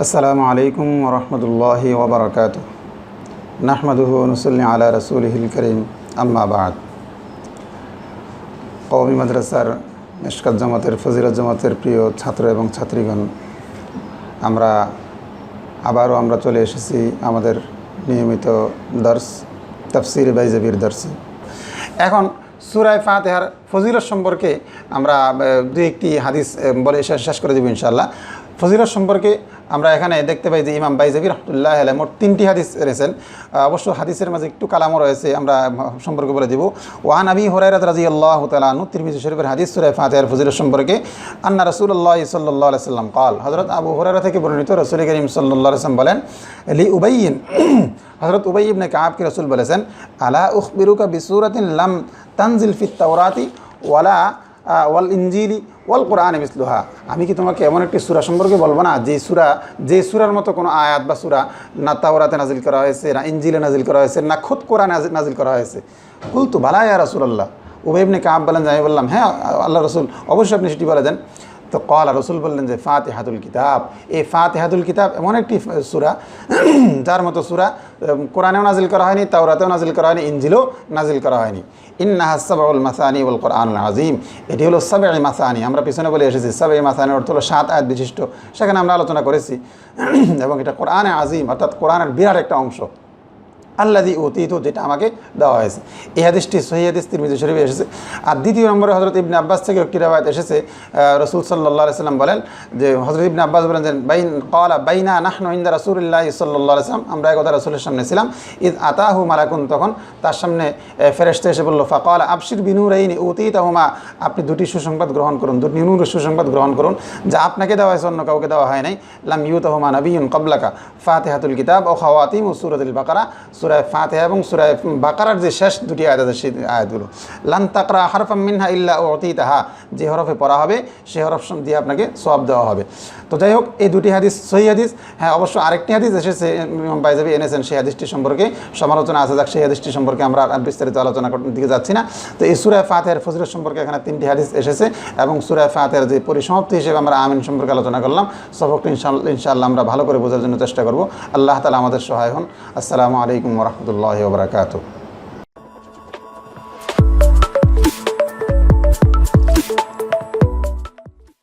আসসালামু আলাইকুম ওয়া রাহমাতুল্লাহি ওয়া বারাকাতুহু নাহমাদুহু ওয়া নুসাল্লি আলা রাসূলিহিল কারীম আম্মা বা'দ। কওমি মাদ্রাসার মিশকাত জামাতের ফজিলত জামাতের প্রিয় ছাত্র এবং ছাত্রীগণ, আমরা চলে এসেছি আমাদের নিয়মিত দর্স তাফসীরে বাইজাবির দর্সে। এখন সূরা ফাতিহার ফজিলত সম্পর্কে আমরা দুই একটি হাদিস বলে শেষ করে দেব ইনশাআল্লাহ। ফজিলত সম্পর্কে আমরা এখানে দেখতে পাই যে ইমাম বাইজাবি রাহমাতুল্লাহি আলাইহি মোট 3টি হাদিস এনেছেন। অবশ্য হাদিসের মাঝে একটু কালামও রয়েছে, আমরা সম্পর্কে বলে দেব। ওয়ান আবি হুরায়রা রাদিয়াল্লাহু তাআলা আনহু, তিরমিজি শরীফের হাদিস সূরা ফাতিহার ফজিলত সম্পর্কে। আন্না রাসূলুল্লাহ সাল্লাল্লাহু আলাইহি ওয়াসাল্লাম قال, হযরত আবু হুরায়রা থেকে বর্ণিত, রাসূল করিম সাল্লাল্লাহু আলাইহি ওয়াসাল্লাম বলেন, লি উবাইয়িন, হযরত উবাই ইবনে কাবকে রাসূল বলেছেন, আলা উখবিরুকা বিসূরাতিন লাম তানজিল ফিত তাওরাতি ওয়াল ইনজিলি ওয়াল কোরআনে মিসলুহা। আমি কি তোমাকে এমন একটি সূরা সম্পর্কে বলবো না যে সূরার মতো কোনো আয়াত বা সূরা না তাওরাতে নাজিল করা হয়েছে, না ইনজিলে নাজিল করা হয়েছে, না খুদ কোরআনে নাজিল করা হয়েছে। কুলতু বালা ইয়া রাসূলুল্লাহ। উবাই ইবনে কাব বলেন, আমি বললাম, হ্যাঁ আল্লাহ রসুল, অবশ্যই আপনি সেটি বলে দেন। তো ক্বালা, রসুল বললেন যে ফাতিহাতুল কিতাব, এই ফাতিহাতুল কিতাব এমন একটি সূরা যার মতো সূরা কোরআনেও নাজিল করা হয়নি, তাওরাতেও নাজিল করা হয়নি, ইনজিলেও নাজিল করা হয়নি। ইন্নাহা সাবউল মাসানি ওয়াল কোরআনুল আযীম, এটি হলো সাবঈ মাসানি। আমরা পিছনে বলে এসেছি সাবঈ মাসানির অর্থ হলো 7 আয়াত বিশিষ্ট, সেখানে আমরা আলোচনা করেছি। এবং এটা কোরআনে আযীম অর্থাৎ কোরআনের বিরাট একটা অংশ, আল্লাযী উতীতু, যেটা আমাকে দেওয়া হয়েছে। এই হাদিসটি সহিহ হাদিস, তিরমিজি শরীফে এসেছে। আর দ্বিতীয় নম্বরে হযরত ইবনে আব্বাস থেকে একটি riwayat এসেছে, রাসূল সাল্লাল্লাহু আলাইহি ওয়াসাল্লাম বলেন যে, হযরত ইবনে আব্বাস বলেন যে, বাইনা নাহনু ইনদা রাসূলিল্লাহি সাল্লাল্লাহু আলাইহি ওয়াসাল্লাম, আমরা একদা রাসূলের সামনে ছিলাম। ইদ আতাহু মালাকুন, তখন তার সামনে ফেরেশতা এসে বলল, ফাকালা আবশির বিনুরাইনি উতীতাহুমা, আপনি দুটি সুসংবাদ গ্রহণ করুন, দুটি নূরের সুসংবাদ গ্রহণ করুন, যা আপনাকে দেওয়া হয়েছে অন্য কাউকে দেওয়া হয় নাই। লাম ইউতাহুমা নাবিয়্যুন ক্বাবলাকা, ফাতিহাতুল কিতাব ও খাওয়াতিমু সূরাতুল বাকারা, সূরা ফাতিহা এবং সূরা বাকারার যে শেষ দুটি আয়াত আছে সেই আয়াতগুলো। লান তাকরা হারফাম মিনহা ইল্লা উতীতাহা, যে হরফে পড়া হবে সেই হরফ দিয়ে আপনাকে সওয়াব দেওয়া হবে। তো যাই হোক, এই দুটি হাদিস সহিহ হাদিস। হ্যাঁ, অবশ্য আরেকটি হাদিস এসেছে ইমাম বাইজাবি এনেছেন, সেই হাদিসটি সম্পর্কে সমালোচনা আছে, যাক সেই হাদিসটি সম্পর্কে আমরা বিস্তারিত আলোচনা করতে দিকে যাচ্ছি না। তো এই সূরা ফাতিহার ফজিলত সম্পর্কে এখানে 3টি হাদিস এসেছে, এবং সূরা ফাতিহার যে পরিসমাপ্তি হিসেবে আমরা আমিন সম্পর্কে আলোচনা করলাম। সবকটি ইনশাআল্লাহ আমরা ভালো করে বোঝার জন্য চেষ্টা করব। আল্লাহ তাআলা আমাদের সহায় হন। আসসালামু আলাইকুম ওয়া রাহমাতুল্লাহি ওয়া বারাকাতুহু।